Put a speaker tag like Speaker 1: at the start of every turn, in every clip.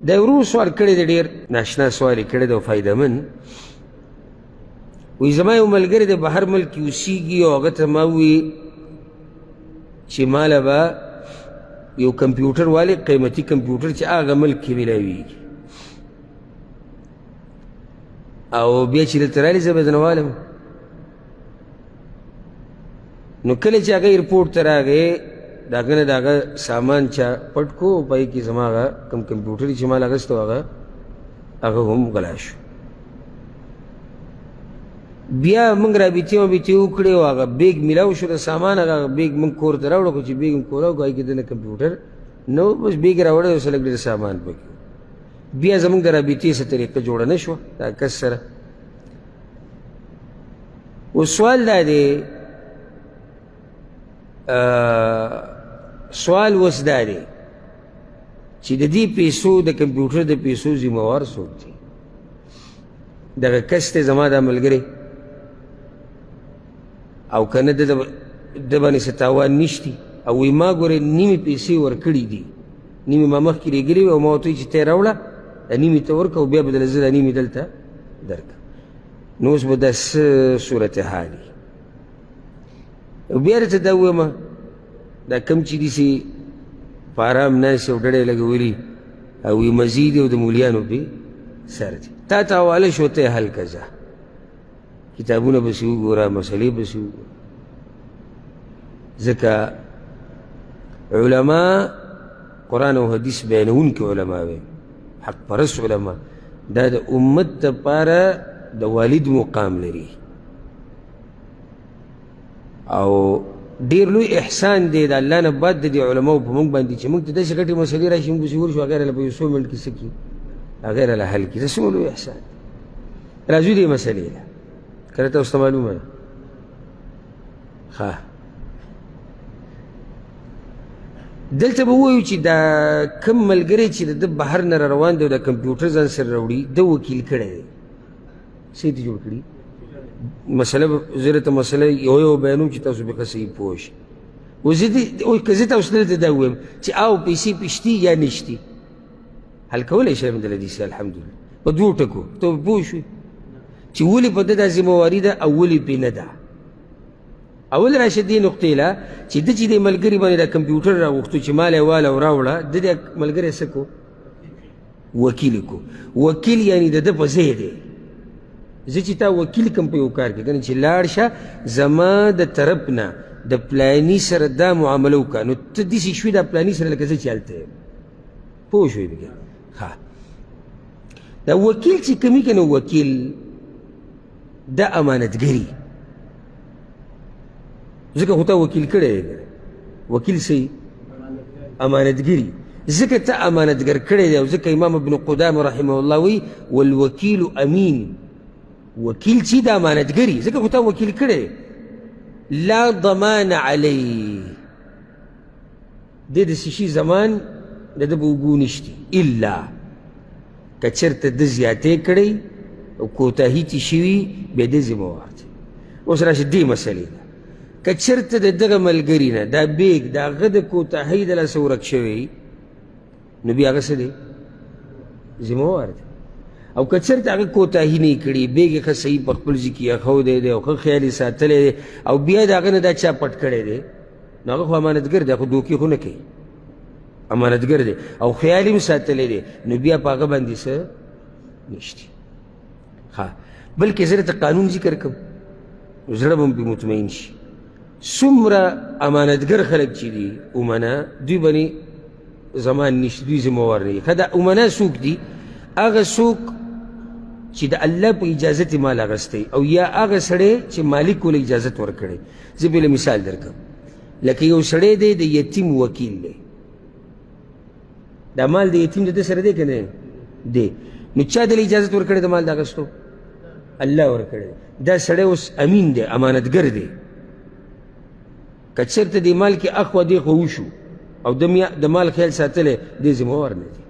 Speaker 1: دا ورو سوال کړی دی ډېر ناشنا سوال یې کړی دی او فایدهمند وایي زما یو ملګری دی بهر ملک کې اوسېږي او هغه ته ما ووایي چې ماله به یو کمپیوټر والی قیمتي کمپیوټر چې هغه ملک کې میلاویږي او بیا چې دلته رالي زه به ځنه والم نو کله چې هغه ایرپورټ ته راغی د هغه نه د هغه سامان چا پټ کو پای کې زما هغه کم کمپیوټر چې ما لګسته هغه هم غلا شو بیا موږ رابطې وکړې او هغه بیګ میلاو شو د سامان هغه بیګ موږ کور ته راوړو خو چې بیګ م کور راوړو هغې کې دنه کمپیوټر نو بس بیګ راوړی او څه لږ ډېر سامان پکې بیا زموږ د رابطې څه طریقه جوړه نه شوه دا کس سره اوس سوال دا دی سوال اوس دا دی چې د دې پیسو د کمپیوټر د پیسو ذمهوار څوک دی دغه کس دی زما دا ملګری او که نه د باندې څه تاوان نشتي او وایي ما ګورې نیمې پیسې ورکړي دي نیمې ما مخکې لېږلې وي او ما ورته وایي چې ته یې راوړه دا نیمې ته ورکړه او بیا به دله زه دا نیمې دلته درکړم نو اوس به دا څه صورتحال وي او بیا درته دا ووایم دا کم چې داسې په ارام ناست او ډډې لګولي او وي مزید او د مولیانو پې سر دی تا ته حواله شو ته یې حل که ځه کتابونه بسې وګوره مسلې بسې وګوره ځکه علما قرآن او حدیث بیانونکي علما وی حق پرست علما دا د امت دپاره د والد مقام لري او ډېر لوی احسان دی د الله نه بعد د دې علماو په موږ باندې چې موږ ته داسې غټې مسلې راشي موږ پسې ورشو هغې راله په یو څو منټ کې څه کړي هغې راله حل کړي دا څومره لوی احسان راځو دې مسلې له که ته اوس ته معلومه ده ښه دلته به ووایو چې دا کوم ملګری چې د ده بهر نه را روان دی او د کمپیوټر ځان سره راوړي ده وکیل کړی دی څه یې جوړ کړي مسله زه درته مسله یو بیانوم چې تاسو پکې صحیح پوه شئ اوس که زه تاسو دلته دا ووایم چې او پیسې پې شتي یا نشتي حل کولی شم د حدیث الحمدلله په دوو ټکو ته به پوه شوې چې ولې په ده دا ذمهواري ده او ولې پې نه ده اول راشه دې نقطې له چې ده چې دې ملګري باندې دا کمپیوټر راغوښتو چې مال یې واله او راوړه ده دې ملګری څه کو وکیل کو وکیل یعنې د ده په ځای دی زه چې تا وکیل کم په یو کار کې که نه چې لاړ شه زما د طرف نه د پلاني سره دا معامله وکړه نو ته داسې شوې دا پلاني سره لکه زه چې هلته یم پوه شوې بګې ښه دا وکیل چې کومي که نه وکیل دا امانتګري ځکه خو تا وکیل کړی دی وکیل څه امانتګري ځکه ته امانتګر کړی دی او ځکه امام ابن قدامه رحمه الله وی والوکیل امین وکیل چې د امانتګري ځکه خو تا وکیل کړی لا ضمان علیه دې د څه شي زمان د ده به اوبو نشتي الا که چېرته ده زیاتې کړی او کوتاهي تې شوي بیا ده ذمهوار دی اوس راشه دې مسلې ده که چېرته د دغه ملګري نه دا بیګ د هغه د کوتاهۍ د لاسه ورک شوی نو بیا هغه څه دی ذمهوار دی او که چېرته هغه کوتاهي نه یې کړي بیګ یې ښه صحیح په خپل ځای کې ایښودی دی او ښه خیال یې ساتلی دی او بیا د هغه نه دا چا پټ کړی دی نو هغه خو امانتګر دی خو دوکې خو نه کوي امانتګر دی او خیال یې هم ساتلی دی نو بیا په هغه باندې څه نشته ښه بلکې زه درته قانون ذکر کړم زړه به م پرې مطمئن شي څومره امانتګر خلک چې دي امنا دوی باندې زمان نشته دوی ذمهوار نه دي ښه دا امنا څوک دي هغه څوک چې د الله په اجازت یې مال اخیستی او یا هغه سړی چې مالک ولې اجازت ورکړی زه بېله مثال درکړم لکه یو سړی دی د یتیم وکیل دی دا مال د یتیم د ده سره دی که نه دی نو چا دله اجازت ورکړی د مال د اخیستو الله ورکړی دا سړی اوس امین دی امانتګر دی که چېرته دې مال کې اخوا دېخوا وشو او د مال خیال ساتلی دې ذمهوار نه دی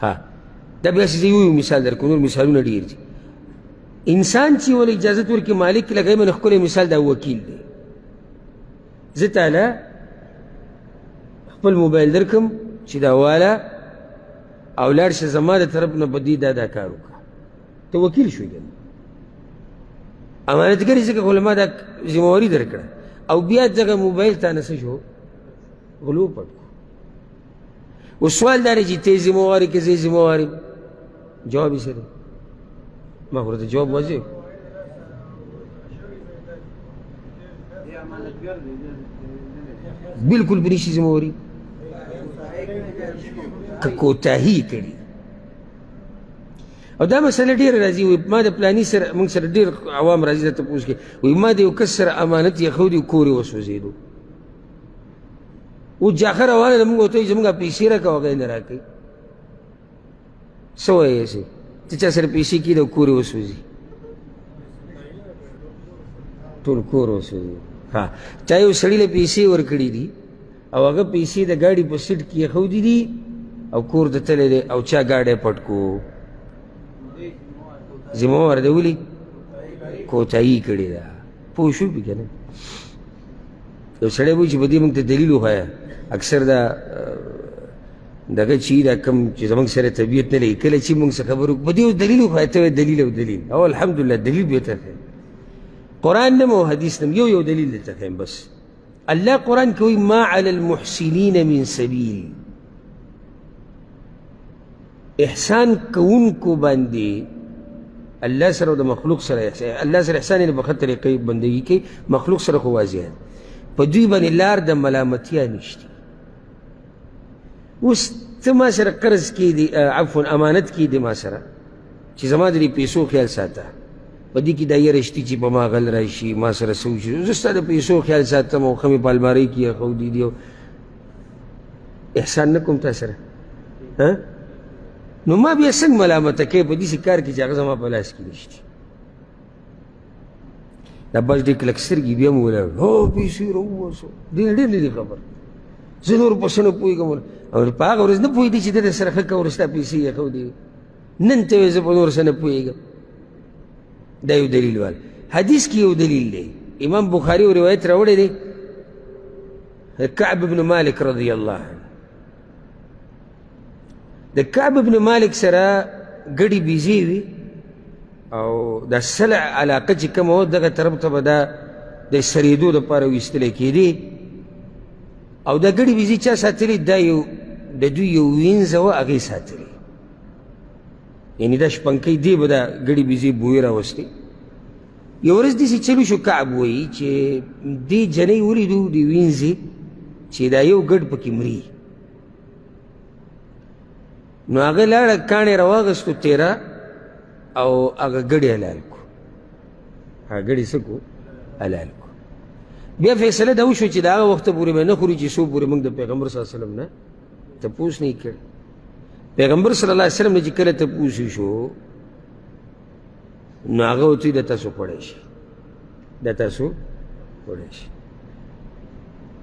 Speaker 1: ها دا بیا زه یو مثال درکړو نور مثالونه ډېر دي انسان چې ولې اجازت ورکړي مالک لکه من ښکلی مثال دا وکیل دی زه تاله خپل موبایل درکم چې دا واله او لاړ شه زما د طرف نه په دې دا کار وکړه ته وکیل شوې که نه امانتګري ځکه خو له ما دا ذمهواري درکړه او بیا دغه موبایل تا نه څه شو غلو پټ کړو اوس سوال دا دی چې ته ذمهوار یې که زه ذمهوار یم جواب یې څه دی ما خو ورته جواب واضح بالکل به نشي ذمهواري که کوتاهي کړي او دا مسله ډېره راځي وایي ما د پلاني سره موږ سره ډېر عوام راځي دا تپوس کوي وایي ما د یو کس سره امانت ایښودی کور یې وسوځېدو اوس جاښه روانه ده موږ ورته وایي زموږ پیسې راکړه هغه یې نه راکوي څه وایې یې ته چا سره پیسې کېږي او کور یې وسوځي ټول کور وسوځي ها چا یو سړي له پیسې ورکړي دي او هغه پیسې د ګاډي په سیټ کې ایښودي دي او کور ته تللی دی او چا ګاډی پټ کړو ذمهوار دی ولې کوتاهي کړې ده پوه شو پې که نه یو سړی وایي چې په دې موږ ته دلیل وښایه اکثر دا دغه چې دا کوم چې زموږ سره طبیعت نه لګي کله چې موږ څه خبر په دې دلیل وښایه ته دلیل او دلیل او الحمدلله دلیل بهتر دی قرآن نه او حدیث نه یو دلیل درته ښیم بس الله قرآن کې وایي ما علی المحسنین من سبیل احسان کوونکو باندې الله سره او د مخلوق سره الله سره احسان یې په ښه طریقې بندګي کوي مخلوق سره خو واضح دی په دوی باندې لار د ملامتیا نشته اوس ته ما سره قرض کېدي عفوا امانت کېدي ما سره چې زما د دې پیسو خیال ساته په دې کې دا یره شته چې په ما غل راشي ما سره څه وشي زه ستا د پیسو خیال ساتم او ښه مې په المارۍ کې ایښودي دي احسان نه کوم تا سره نو ما بیا څنګه ملامته کوې په داسې کار کې چې هغه زما په لاس کې نشته دا بس ډېر کلک سترګې بیا مو ولاړ هو پیسې راووسو ډېر ډېر لرې خبر زه نور په څه نه پوهېږم او په هغه ورځ نه پوهېدې چې ده د سره ښه کوره ستا پیسې ایښودې نن ته وایې زه په نور څه نه پوهېږم دا یو دلیل وال حدیث کې یو دلیل دی امام بخاري یو روایت راوړی دی کعب بن مالک رضی الله عنه د کعب بن مالک سره ګډې بیزې وي او د سلع علاقه چې کومه وه دغه طرف ته به دا د سرېدو دپاره ویستلی کېدې او دا ګډې بیزې چا ساتلې دا یو د دوی یو وینځه وه هغې ساتلې یعنې دا شپنکۍ دې به دا ګډې بیزې بوی راوستې یو ورځ داسې چلو شو کعب وایي چې دې جنۍ ولیدو د وینځې چې دا یو ګډ پکې مري نو هغه لاړه کاڼې راواغستو تیره او هغه ګډې حلال کو هغه ګډې څه کو حلال کو بیا فیصله دا وشو چې د هغه وخته پورې به نه خوري چې څو پورې موږ د پیغمبر صلی الله علیه وسلم نه تپوس نه یې کړی پیغمبر صلی الله علیه وسلم نه چې کله تپوس وشو نو هغه ورته وایي دا تاسو خوړی شي دا تاسو خوړی شي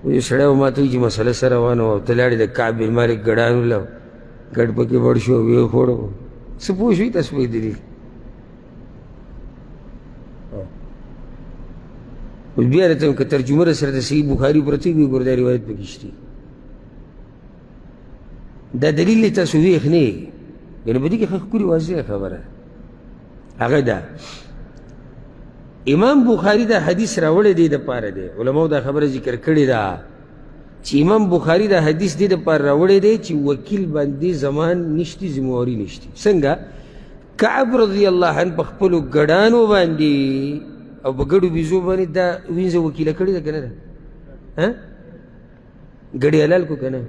Speaker 1: وایي سړی به ما ته وایي چې مسله سره روانه وه او ته لاړې د کعب بن مالک ګډانو له ګډ پکې وړ شو ویې خوړو څه پوه شوي تاسو پوهېدلي اوس بیا راته که ترجمه را سره د صحیح بخاري پرته وي ګوره دا روایت پکې شته دا دلیل دی تاسو ویښ نه یې یعنې په دې کې ښه ښکلې واضحه خبره هغه دا امام بخاري دا حدیث راوړی دی دپاره دی علماو دا خبره ذکر کړې ده چې امام بخاري دا حدیث دې دپاره راوړی دی چې وکیل باندې زمان نشتی ذمهواري نشتی څنګه کعب رضی الله عنه په خپلو ګډانو باندې او په ګډو بیزو باندې دا وینځه وکیله کړې ده که نه ده ګډې حلال کو که نه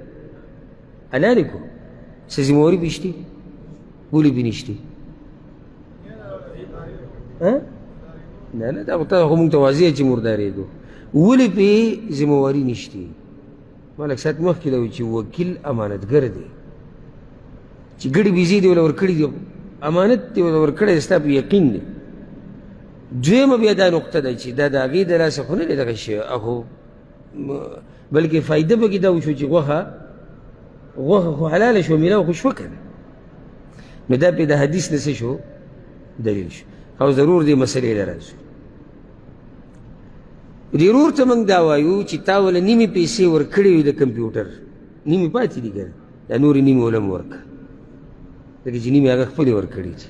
Speaker 1: حلال کو څه ذمهواري پې شتي ولې پې نشتي نه نه دا خو موږ ته واضح چې مردارېدو ولې پې ذمهواري نشتي ما لږ ساعت مخکې دا وایي چې وکیل امانتګر دی چې ګډې بیزې دې وله ورکړي دي امانت دې وله ورکړی دی ستا په یقین دی دویمه بیا دا نقطه ده چې دا د هغې د لاسه خو نه دی دغه شی خو بلکې فایده پکې دا وشو چې غوښه خو حلاله شوه میلاو خو شوه که نه نو دا پې د حدیث نه څه شو دلیل شو او ضرور دې مسلې له راځو ضرور ته موږ دا وایو چې تا وله نیمې پیسې ورکړې وي د کمپیوټر نیمې پاتې دي که نه دا نورې نیمې وله م ورکړه ځکه چې نیمې هغه خپلې ورکړي دي.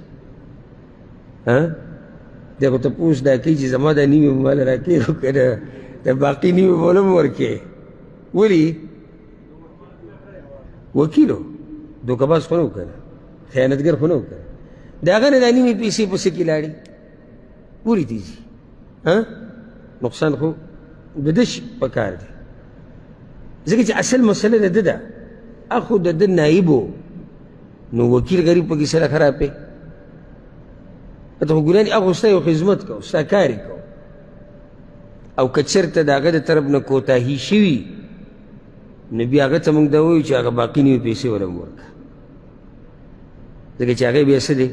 Speaker 1: دی خو تپوس دا کوي چې زما دا نیمې به ماله راکړې خو که نه د باقي نیمې به ول هم ورکړې. ولې وکیلو دوکهباز خو نه و که نه، خیانتګر خو نه و که نه، د هغه نه دا نیمې پیسې پسې کې لاړې پورې ته ځي. نقصان خو د ده په کار دی، ځکه چې اصل مسله د ده ده، اخو د ده نایب و، نو وکیل غریب پکې سره خراب دی. ته خو ګلاني هغه ستا یو خدمت کو، ستا کار یې کو، او که چېرته د هغه د طرف نه کوتاهي شوي نو بیا هغه ته موږ دا وایو چې هغه باقي نیمې پیسې ول هم ورکړه، ځکه چې هغه بیا څه دی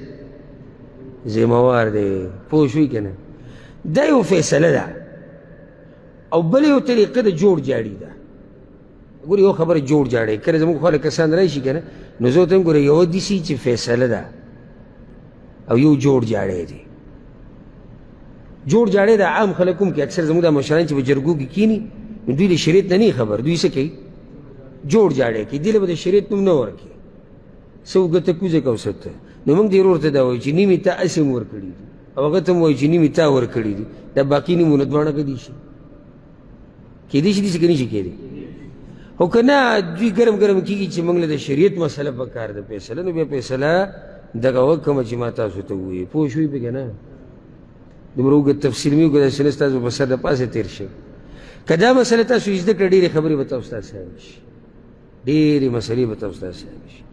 Speaker 1: ذمهوار دی. پوه شوي که نه؟ دا یو فیصله ده. او بل یو طریقه د جوړ جاړي ده. ګوره یو خبره جوړ جاړی، کله زموږ خواله کسان راشي که نه، نو زه ورته وایم ګوره یوه داسې چې فیصله ده او یو جوړ جاړی دی. جوړ جاړی د عام خلک هم کې اکثر زموږ دا مشران چې په جرګو کې کیني نو دوی د شریعت نه نه خبر، دوی څه کوي جوړ جاړی کوي، دې له به د شریعت نوم نه ورکړي، څه وګته کوزه که وسته. نو موږ دې ورور ته دا وایو چې نیمې تا هسې هم ورکړي دي، او هغه ته هم وایو چې نیمې تا ورکړي دي. دا باقي نیمونه دواړه کیدی شي، کیدی شي داسې که نه شي کیدی. خو که نه دوی ګرم ګرم کېږي چې موږ له د شریعت مسله په کار ده فیصله، نو بیا فیصله دغه وکړمه چې ما تاسو ته ووایي. پوه شوي پکې نه؟ دومره اوږد تفصیل مې وکړه، داسې نه ستاسو په سر د پاسه تېر شي. که دا مسله تاسو زده کړه ډېرې خبرې به تاسو ته اسانه شي، ډېرې مسلې به تاسو ته اسانه شي.